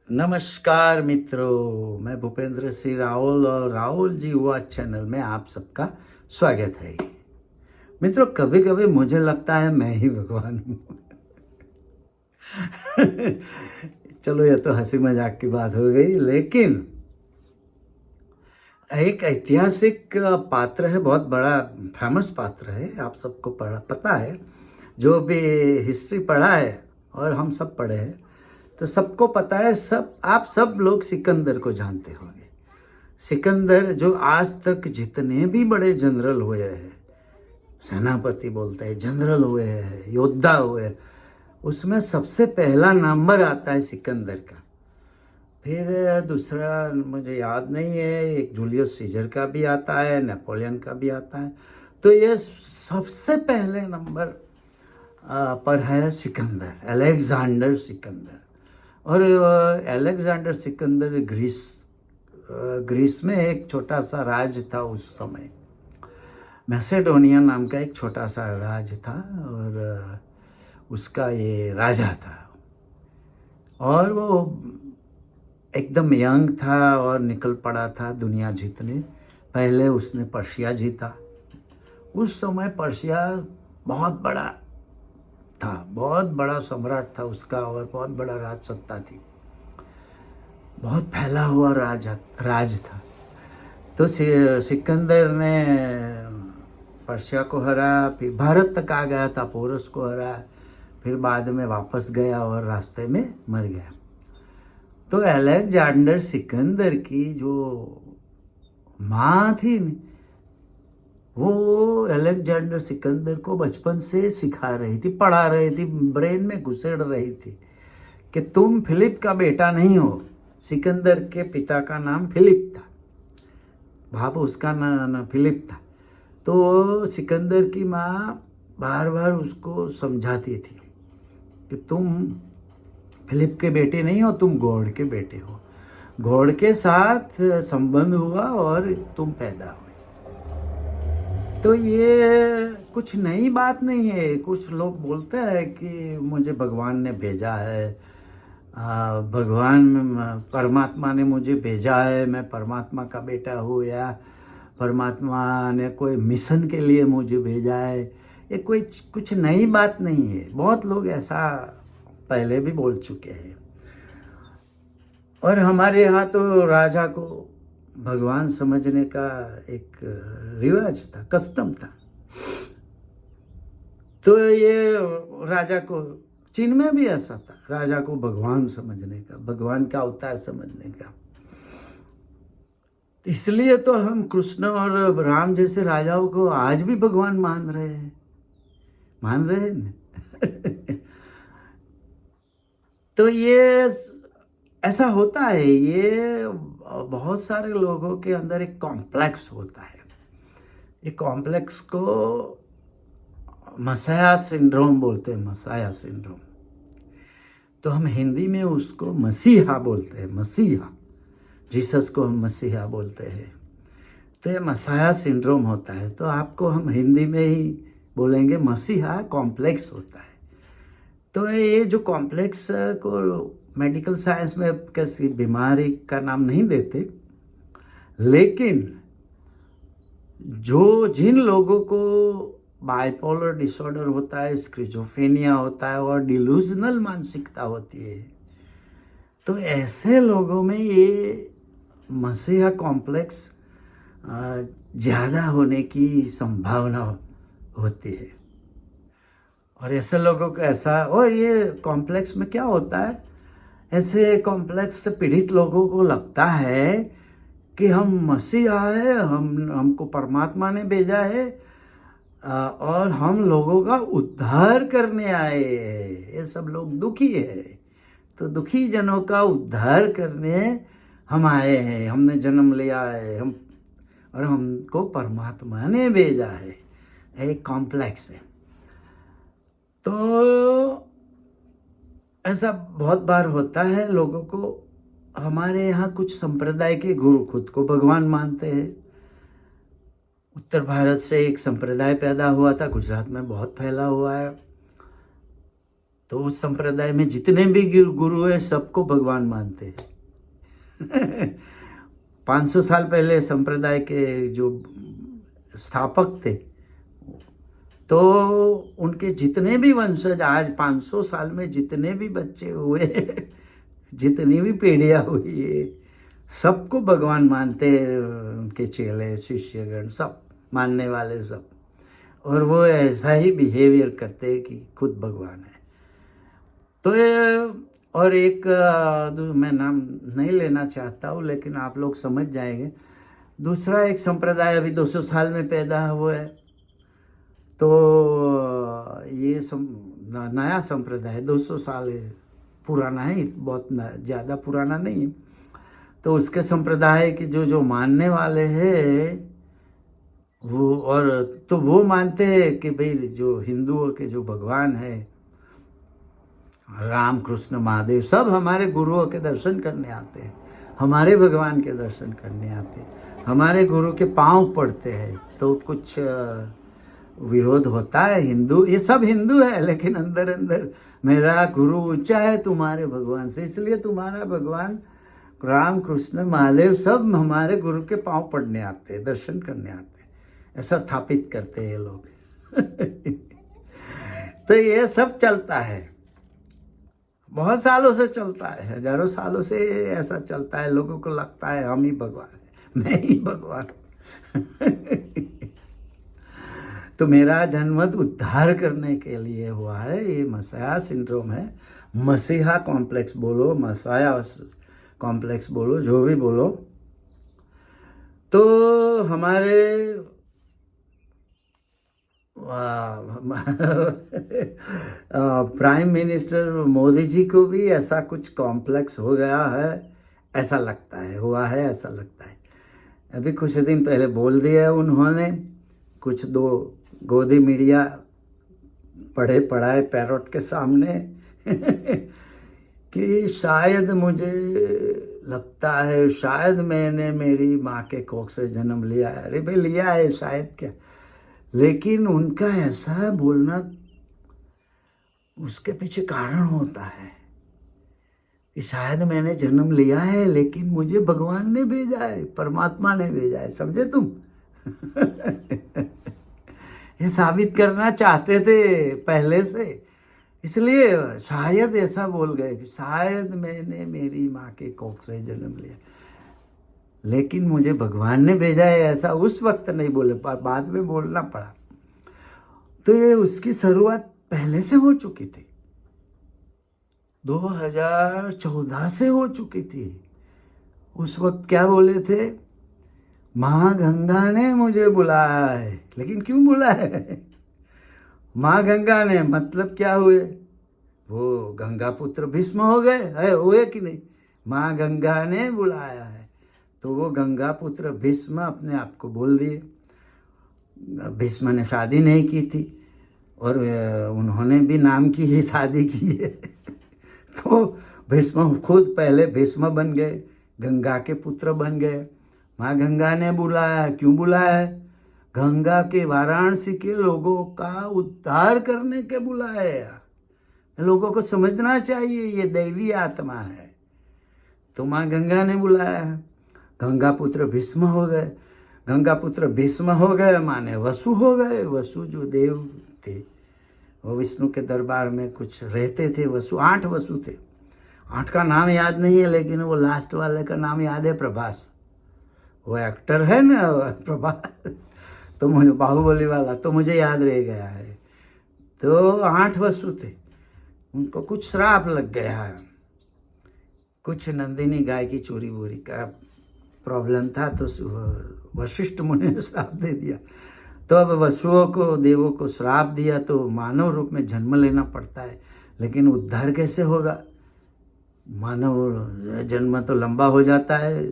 नमस्कार मित्रों, मैं भूपेंद्र सिंह राहुल और राहुल जी युवा चैनल में आप सबका स्वागत है। मित्रों, कभी कभी मुझे लगता है मैं ही भगवान हूँ। चलो, ये तो हंसी मजाक की बात हो गई, लेकिन एक ऐतिहासिक पात्र है, बहुत बड़ा फेमस पात्र है। आप सबको पता है, जो भी हिस्ट्री पढ़ा है और हम सब पढ़े हैं तो सबको पता है। आप सब लोग सिकंदर को जानते होंगे। सिकंदर जो आज तक जितने भी बड़े जनरल हुए हैं, सेनापति बोलते हैं, जनरल हुए हैं, योद्धा हुए हैं, उसमें सबसे पहला नंबर आता है सिकंदर का। फिर दूसरा मुझे याद नहीं है, एक जूलियस सीजर का भी आता है, नेपोलियन का भी आता है। तो ये सबसे पहले नंबर पर है सिकंदर, अलेक्जेंडर सिकंदर। और अलेक्जेंडर सिकंदर ग्रीस में एक छोटा सा राज्य था उस समय। मैसेडोनिया नाम का एक छोटा सा राज्य था और उसका ये राजा था। और वो एकदम यंग था और निकल पड़ा था दुनिया जीतने। पहले उसने पर्शिया जीता। उस समय पर्शिया बहुत बड़ा था, बहुत बड़ा सम्राट था उसका और बहुत बड़ा राज सत्ता थी, बहुत फैला हुआ राज था। तो सिकंदर ने पर्शिया को हरा, फिर भारत तक आ गया था, पोरस को हरा, फिर बाद में वापस गया और रास्ते में मर गया। तो अलेक्जेंडर सिकंदर की जो माँ थी, वो अलेक्जेंडर सिकंदर को बचपन से सिखा रही थी, पढ़ा रही थी, ब्रेन में घुसेड़ रही थी कि तुम फिलिप का बेटा नहीं हो। सिकंदर के पिता का नाम फिलिप था, बाप उसका नाम फिलिप था। तो सिकंदर की माँ बार बार उसको समझाती थी कि तुम फिलिप के बेटे नहीं हो, तुम गॉड के बेटे हो। गॉड के साथ संबंध हुआ और तुम पैदा हुए। तो ये कुछ नई बात नहीं है। कुछ लोग बोलते हैं कि मुझे भगवान ने भेजा है, भगवान परमात्मा ने मुझे भेजा है, मैं परमात्मा का बेटा हूँ, या परमात्मा ने कोई मिशन के लिए मुझे भेजा है। ये कोई कुछ नई बात नहीं है। बहुत लोग ऐसा पहले भी बोल चुके हैं। और हमारे यहाँ तो राजा को भगवान समझने का एक रिवाज था, कस्टम था। तो ये राजा को, चीन में भी ऐसा था, राजा को भगवान समझने का, भगवान का अवतार समझने का। इसलिए तो हम कृष्ण और राम जैसे राजाओं को आज भी भगवान मान रहे हैं ना। तो ये ऐसा होता है। ये बहुत सारे लोगों के अंदर एक कॉम्प्लेक्स होता है। ये कॉम्प्लेक्स को मसाया सिंड्रोम बोलते हैं, मसाया सिंड्रोम। तो हम हिंदी में उसको मसीहा बोलते हैं, मसीहा। जीसस को हम मसीहा बोलते हैं। तो ये मसाया सिंड्रोम होता है। तो आपको हम हिंदी में ही बोलेंगे, मसीहा कॉम्प्लेक्स होता है। तो ये जो कॉम्प्लेक्स को मेडिकल साइंस में किसी बीमारी का नाम नहीं देते, लेकिन जिन लोगों को बाइपोलर डिसऑर्डर होता है, स्किज़ोफ्रेनिया होता है और डिलूजनल मानसिकता होती है, तो ऐसे लोगों में ये मसीहा कॉम्प्लेक्स ज़्यादा होने की संभावना होती है। और ऐसे लोगों को और ये कॉम्प्लेक्स में क्या होता है, ऐसे कॉम्प्लेक्स से पीड़ित लोगों को लगता है कि हम मसीहा है, हमको परमात्मा ने भेजा है और हम लोगों का उद्धार करने आए हैं। ये सब लोग दुखी है, तो दुखी जनों का उद्धार करने हम आए हैं, हमने जन्म लिया है, और हमको परमात्मा ने भेजा है। एक कॉम्प्लेक्स है। तो ऐसा बहुत बार होता है लोगों को। हमारे यहाँ कुछ संप्रदाय के गुरु खुद को भगवान मानते हैं। उत्तर भारत से एक संप्रदाय पैदा हुआ था, गुजरात में बहुत फैला हुआ है। तो उस संप्रदाय में जितने भी गुरु हैं सबको भगवान मानते हैं। 500 साल पहले संप्रदाय के जो स्थापक थे, तो उनके जितने भी वंशज आज 500 साल में जितने भी बच्चे हुए, जितनी भी पीढ़ियाँ हुई है, सबको भगवान मानते हैं। उनके चेले शिष्यगण सब मानने वाले सब, और वो ऐसा ही बिहेवियर करते हैं कि खुद भगवान है। तो और एक मैं नाम नहीं लेना चाहता हूँ, लेकिन आप लोग समझ जाएंगे। दूसरा एक संप्रदाय अभी 200 साल में पैदा हुआ है, तो ये नया संप्रदाय 200 साल पुराना है, बहुत ज़्यादा पुराना नहीं है। तो उसके संप्रदाय के जो मानने वाले हैं वो, और तो वो मानते हैं कि भाई जो हिंदुओं के जो भगवान है राम कृष्ण महादेव, सब हमारे गुरुओं के दर्शन करने आते हैं, हमारे भगवान के दर्शन करने आते हैं, हमारे गुरु के पांव पड़ते हैं। तो कुछ विरोध होता है। हिंदू, ये सब हिंदू है, लेकिन अंदर अंदर मेरा गुरु ऊंचा है तुम्हारे भगवान से, इसलिए तुम्हारा भगवान राम कृष्ण महादेव सब हमारे गुरु के पांव पड़ने आते हैं, दर्शन करने आते हैं, ऐसा स्थापित करते हैं ये लोग। तो ये सब चलता है, बहुत सालों से चलता है, हजारों सालों से ऐसा चलता है। लोगों को लगता है हम ही भगवान हैं, मैं ही भगवान। तो मेरा जन्म उद्धार करने के लिए हुआ है। ये मसीहा सिंड्रोम है, मसीहा कॉम्प्लेक्स बोलो, मसाया कॉम्प्लेक्स बोलो, जो भी बोलो। तो हमारे प्राइम मिनिस्टर मोदी जी को भी ऐसा कुछ कॉम्प्लेक्स हो गया है, ऐसा लगता है, हुआ है ऐसा लगता है। अभी कुछ दिन पहले बोल दिया उन्होंने, कुछ दो गोदी मीडिया पढ़े पढ़ाए पैरोट के सामने कि शायद मुझे लगता है, शायद मैंने मेरी माँ के कोख से जन्म लिया है। अरे भाई लिया है शायद क्या, लेकिन उनका ऐसा बोलना, उसके पीछे कारण होता है कि शायद मैंने जन्म लिया है, लेकिन मुझे भगवान ने भेजा है, परमात्मा ने भेजा है। समझे तुम? ये साबित करना चाहते थे पहले से, इसलिए शायद ऐसा बोल गए कि शायद मैंने मेरी माँ के कोख से जन्म लिया, लेकिन मुझे भगवान ने भेजा है, ऐसा उस वक्त नहीं बोले, पर बाद में बोलना पड़ा। तो ये उसकी शुरुआत पहले से हो चुकी थी, 2014 से हो चुकी थी। उस वक्त क्या बोले थे, माँ गंगा ने मुझे बुलाया है। लेकिन क्यों बुलाया है? माँ गंगा ने, मतलब क्या हुए? वो गंगा पुत्र भीष्म हो गए, है हुए कि नहीं? माँ गंगा ने बुलाया है, तो वो गंगा पुत्र भीष्म अपने आप को बोल दिए। भीष्म ने शादी नहीं की थी, और उन्होंने भी नाम की ही शादी की है। तो भीष्म खुद पहले भीष्म बन गए, गंगा के पुत्र बन गए। माँ गंगा ने बुलाया, क्यों बुलाया है? गंगा के वाराणसी के लोगों का उद्धार करने के बुलाया। लोगों को समझना चाहिए ये दैवी आत्मा है। तो माँ गंगा ने बुलाया, गंगा पुत्र भीष्म हो गए। गंगा पुत्र भीष्म हो गए माने वसु हो गए। वसु जो देव थे, वो विष्णु के दरबार में कुछ रहते थे। वसु 8 वसु थे, 8 का नाम याद नहीं है, लेकिन वो लास्ट वाले का नाम याद है, प्रभास। वो एक्टर है ना प्रभास, तो मुझे बाहुबली वाला, तो मुझे याद रह गया है। तो 8 वसु थे, उनको कुछ श्राप लग गया है, कुछ नंदिनी गाय की चोरी बोरी का प्रॉब्लम था, तो वशिष्ठ मुनि ने श्राप दे दिया। तो अब वसुओं को, देवों को श्राप दिया, तो मानव रूप में जन्म लेना पड़ता है। लेकिन उद्धार कैसे होगा? मानव जन्म तो लंबा हो जाता है,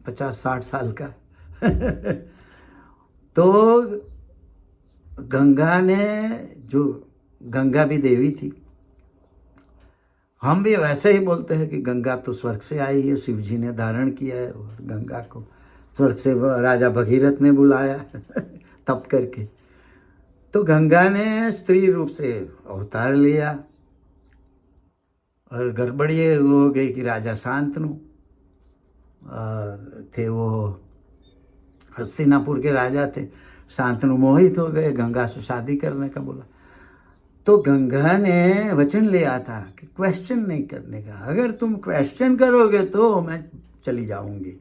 50-60 साल का। तो गंगा ने, जो गंगा भी देवी थी, हम भी वैसे ही बोलते हैं कि गंगा तो स्वर्ग से आई है, शिव जी ने धारण किया है, और गंगा को स्वर्ग से राजा भगीरथ ने बुलाया तप करके। तो गंगा ने स्त्री रूप से अवतार लिया, और गड़बड़ ये हो गई कि राजा शांतनु थे, वो हस्तिनापुर के राजा थे। शांतनु मोहित हो गए, गंगा से शादी करने का बोला। तो गंगा ने वचन लिया था कि क्वेश्चन नहीं करने का, अगर तुम क्वेश्चन करोगे तो मैं चली जाऊंगी,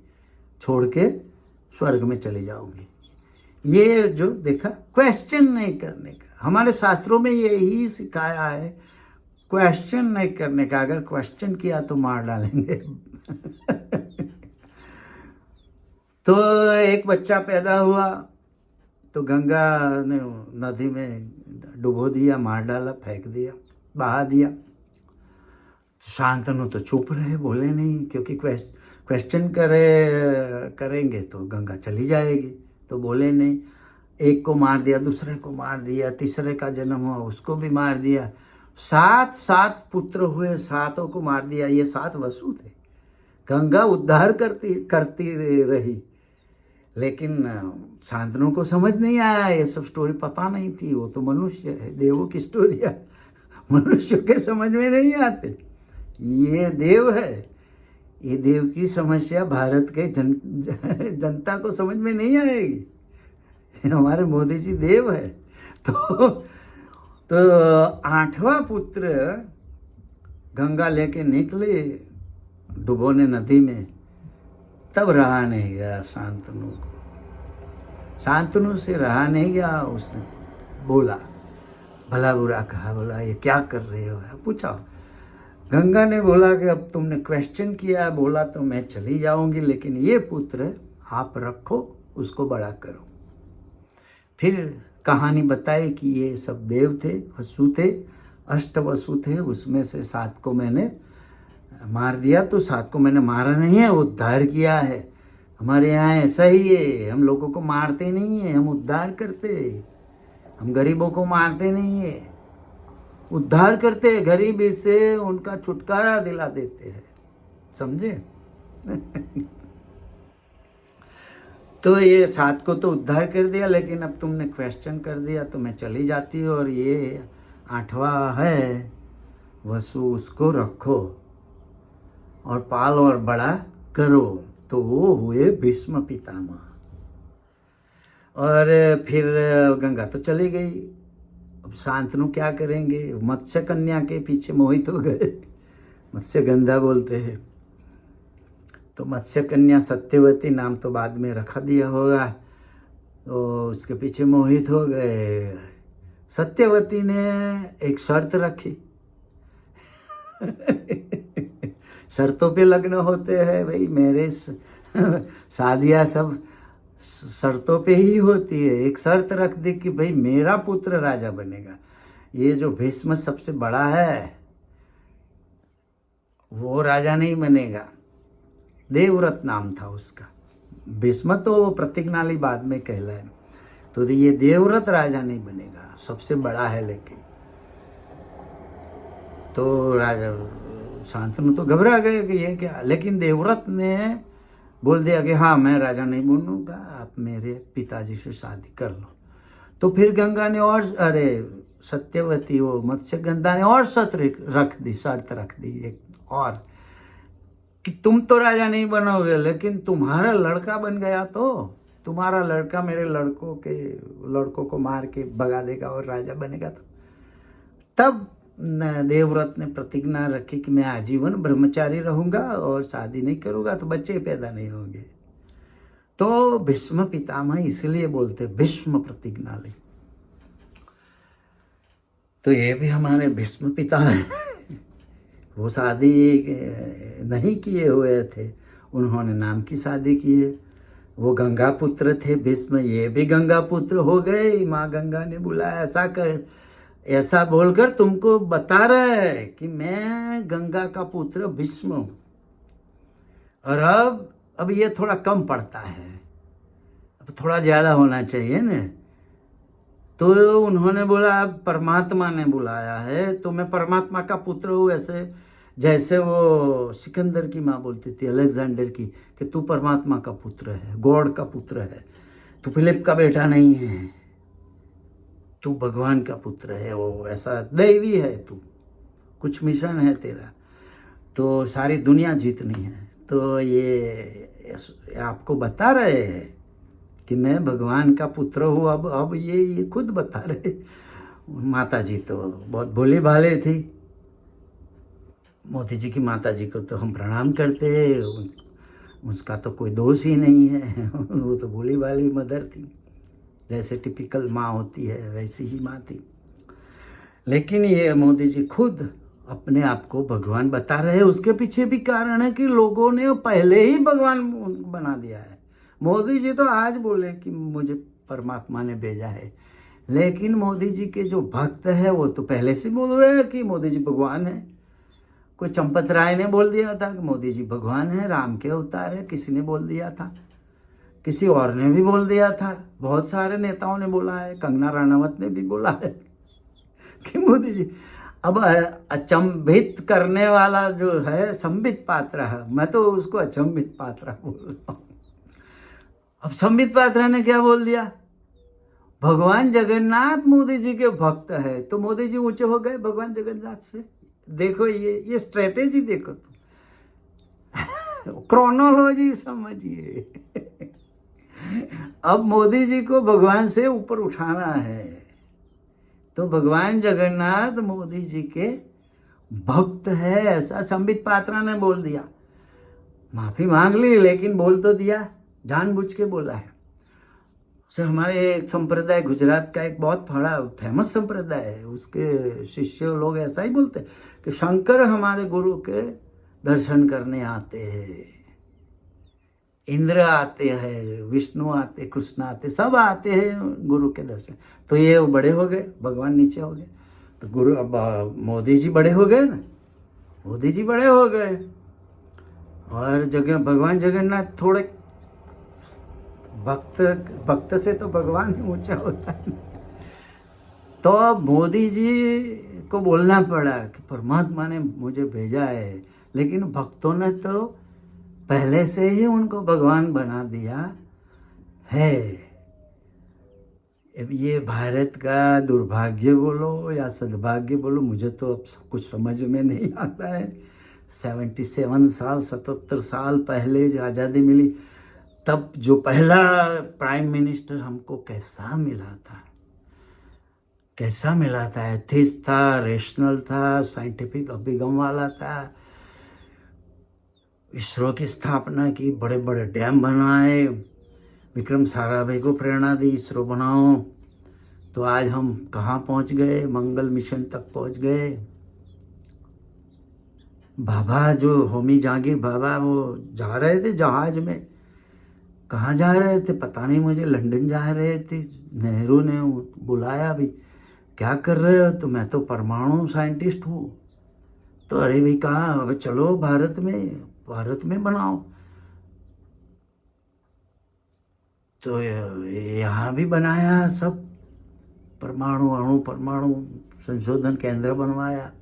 छोड़ के स्वर्ग में चली जाऊंगी। ये जो देखा, क्वेश्चन नहीं करने का, हमारे शास्त्रों में यही सिखाया है, क्वेश्चन नहीं करने का। अगर क्वेश्चन किया तो मार डालेंगे। तो एक बच्चा पैदा हुआ तो गंगा ने नदी में डुबो दिया, मार डाला, फेंक दिया, बहा दिया। शांतनु तो चुप रहे, बोले नहीं, क्योंकि क्वेश्चन करेंगे तो गंगा चली जाएगी, तो बोले नहीं। एक को मार दिया, दूसरे को मार दिया, तीसरे का जन्म हुआ उसको भी मार दिया। 7 पुत्र हुए, 7 को मार दिया। ये 7 वसु थे। गंगा उद्धार करती रही, लेकिन शांतनु को समझ नहीं आया, ये सब स्टोरी पता नहीं थी। वो तो मनुष्य है, देवों की स्टोरी है, मनुष्य के समझ में नहीं आते। ये देव है, ये देव की समस्या भारत के जनता को समझ में नहीं आएगी। हमारे मोदी जी देव है। तो 8वां पुत्र गंगा लेके निकले डुबोने नदी में, तब रहा नहीं गया शांतनु को। शांतनु से रहा नहीं गया, उसने बोला, भला बुरा कहा, बोला ये क्या कर रहे हो, पूछा। गंगा ने बोला कि अब तुमने क्वेश्चन किया, बोला तो मैं चली जाऊंगी, लेकिन ये पुत्र आप रखो, उसको बड़ा करो। फिर कहानी बताई कि ये सब देव थे, वसु थे, 8 वसु थे, उसमें से 7 को मैंने मार दिया। तो 7 को मैंने मारा नहीं है, उद्धार किया है। हमारे यहाँ ऐसा ही है, हम लोगों को मारते नहीं है, हम उद्धार करते। हम गरीबों को मारते नहीं है, उद्धार करते हैं, गरीबी से उनका छुटकारा दिला देते हैं, समझे। तो ये 7 को तो उद्धार कर दिया, लेकिन अब तुमने क्वेश्चन कर दिया तो मैं चली जाती हूँ। और ये 8वां है वसु, उसको रखो और पाल और बड़ा करो। तो वो हुए भीष्म पितामह। और फिर गंगा तो चली गई। अब शांतनु क्या करेंगे, मत्स्य कन्या के पीछे मोहित हो गए। मत्स्य गंधा बोलते हैं। तो मत्स्य कन्या सत्यवती नाम तो बाद में रखा दिया होगा, तो उसके पीछे मोहित हो गए। सत्यवती ने एक शर्त रखी। शर्तों पे लग्न होते हैं भाई, मेरे शादियाँ सब शर्तों पे ही होती है। एक शर्त रख दी कि भाई मेरा पुत्र राजा बनेगा। ये जो भीष्म सबसे बड़ा है वो राजा नहीं बनेगा। देवव्रत नाम था उसका। भीष्म तो प्रतिज्ञाली बाद में कहलाए। तो ये देवव्रत राजा नहीं बनेगा, सबसे बड़ा है। लेकिन तो राजा शांतनु तो घबरा गए कि ये क्या, लेकिन देवव्रत ने बोल दिया कि हाँ मैं राजा नहीं बनूंगा, आप मेरे पिताजी से शादी कर लो। तो फिर गंगा ने और सत्यवती वो मत्स्य गंगा ने और शर्त रख दी एक और, कि तुम तो राजा नहीं बनोगे, लेकिन तुम्हारा लड़का बन गया तो तुम्हारा लड़का मेरे लड़कों को मार के भगा देगा और राजा बनेगा। तो तब देवव्रत ने प्रतिज्ञा रखी कि मैं आजीवन ब्रह्मचारी रहूंगा और शादी नहीं करूंगा तो बच्चे पैदा नहीं होंगे। तो भीष्म पितामह इसलिए बोलते भीष्म प्रतिज्ञाली। तो ये भी हमारे भीष्म पिता हैं। वो शादी नहीं किए हुए थे, उन्होंने नाम की शादी की है। वो गंगा पुत्र थे भीष्म, ये भी गंगा पुत्र हो गए। माँ गंगा ने बुलाया, ऐसा बोलकर तुमको बता रहा है कि मैं गंगा का पुत्र भीष्म हूँ। और अब ये थोड़ा कम पड़ता है, अब थोड़ा ज़्यादा होना चाहिए ना। तो उन्होंने बोला, अब परमात्मा ने बुलाया है तो मैं परमात्मा का पुत्र हूँ। ऐसे जैसे वो सिकंदर की माँ बोलती थी अलेक्जेंडर की कि तू परमात्मा का पुत्र है, गॉड का पुत्र है, तू फिलिप का बेटा नहीं है, तू भगवान का पुत्र है। वो ऐसा दैवी है, तू कुछ मिशन है तेरा। तो सारी दुनिया जीतनी है। तो ये आपको बता रहे हैं कि मैं भगवान का पुत्र हूँ। अब ये खुद बता रहे। माता जी तो बहुत भोली भाले थी। मोदी जी की माता जी को तो हम प्रणाम करते हैं, उसका तो कोई दोष ही नहीं है। वो तो भोली भाली मदर थी, जैसे टिपिकल माँ होती है वैसी ही माँ थी। लेकिन ये मोदी जी खुद अपने आप को भगवान बता रहे हैं। उसके पीछे भी कारण है कि लोगों ने पहले ही भगवान बना दिया है। मोदी जी तो आज बोले कि मुझे परमात्मा ने भेजा है, लेकिन मोदी जी के जो भक्त है वो तो पहले से बोल रहे हैं कि मोदी जी भगवान है। कोई चंपत राय ने बोल दिया था कि मोदी जी भगवान है, राम के अवतार है, किसी ने बोल दिया था, किसी और ने भी बोल दिया था, बहुत सारे नेताओं ने बोला है, कंगना रनावत ने भी बोला है कि मोदी जी। अब अचंभित करने वाला जो है संबित पात्रा है, मैं तो उसको अचंभित पात्रा बोल रहा हूँ। अब संबित पात्रा ने क्या बोल दिया, भगवान जगन्नाथ मोदी जी के भक्त है, तो मोदी जी ऊंचे हो गए भगवान जगन्नाथ से। देखो ये स्ट्रेटेजी देखो तुम। क्रोनोलॉजी समझिए। अब मोदी जी को भगवान से ऊपर उठाना है, तो भगवान जगन्नाथ मोदी जी के भक्त है, ऐसा संबित पात्रा ने बोल दिया। माफी मांग ली, लेकिन बोल तो दिया, जानबूझ के बोला है। सो हमारे एक संप्रदाय, गुजरात का एक बहुत बड़ा फेमस संप्रदाय है, उसके शिष्य लोग ऐसा ही बोलते हैं कि शंकर हमारे गुरु के दर्शन करने आते हैं, इंद्र आते हैं, विष्णु आते, कृष्ण आते, सब आते हैं गुरु के दर्शन। तो ये बड़े हो गए, भगवान नीचे हो गए, तो गुरु अब मोदी जी बड़े हो गए ना, मोदी जी बड़े हो गए, और भगवान जगन्नाथ थोड़े भक्त से तो भगवान ही ऊंचा होता है। तो अब मोदी जी को बोलना पड़ा कि परमात्मा ने मुझे भेजा है, लेकिन भक्तों ने तो पहले से ही उनको भगवान बना दिया है। ये भारत का दुर्भाग्य बोलो या सद्भाग्य बोलो, मुझे तो अब कुछ समझ में नहीं आता है। 77 साल पहले जो आज़ादी मिली, तब जो पहला प्राइम मिनिस्टर हमको कैसा मिला था, एथिस्ट था, रेशनल था, साइंटिफिक अभिगम वाला था, इसरो की स्थापना की, बड़े बड़े डैम बनवाए, विक्रम साराभाई को प्रेरणा दी इसरो बनाओ, तो आज हम कहाँ पहुँच गए, मंगल मिशन तक पहुँच गए। बाबा जो होमी जहांगीर बाबा, वो जा रहे थे जहाज में, कहाँ जा रहे थे पता नहीं मुझे, लंदन जा रहे थे। नेहरू ने बुलाया, भी क्या कर रहे हो, तो मैं तो परमाणु साइंटिस्ट हूँ। तो अरे भाई कहा, अब चलो भारत में बनाओ। तो यहाँ भी बनाया, सब परमाणु संशोधन केंद्र बनवाया।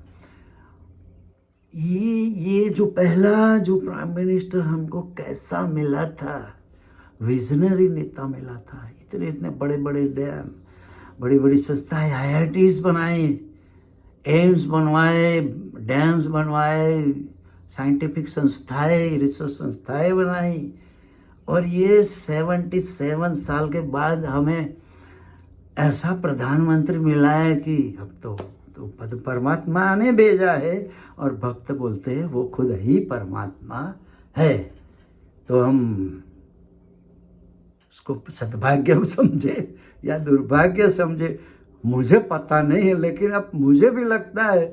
ये जो पहला जो प्राइम मिनिस्टर हमको कैसा मिला था, विजनरी नेता मिला था। इतने बड़े बड़े डैम, बड़ी बड़ी संस्थाएं, IITs बनाई, एम्स बनवाए, डैम्स बनवाए, साइंटिफिक संस्थाएं, रिसर्च संस्थाएं बनाई। और ये 77 साल के बाद हमें ऐसा प्रधानमंत्री मिला है कि अब तो परमात्मा ने भेजा है, और भक्त बोलते हैं वो खुद ही परमात्मा है। तो हम उसको सद्भाग्य समझे या दुर्भाग्य समझे, मुझे पता नहीं है, लेकिन अब मुझे भी लगता है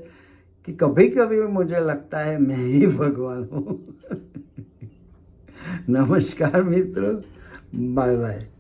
कि कभी कभी मुझे लगता है मैं ही भगवान हूँ। नमस्कार मित्रों, बाय बाय।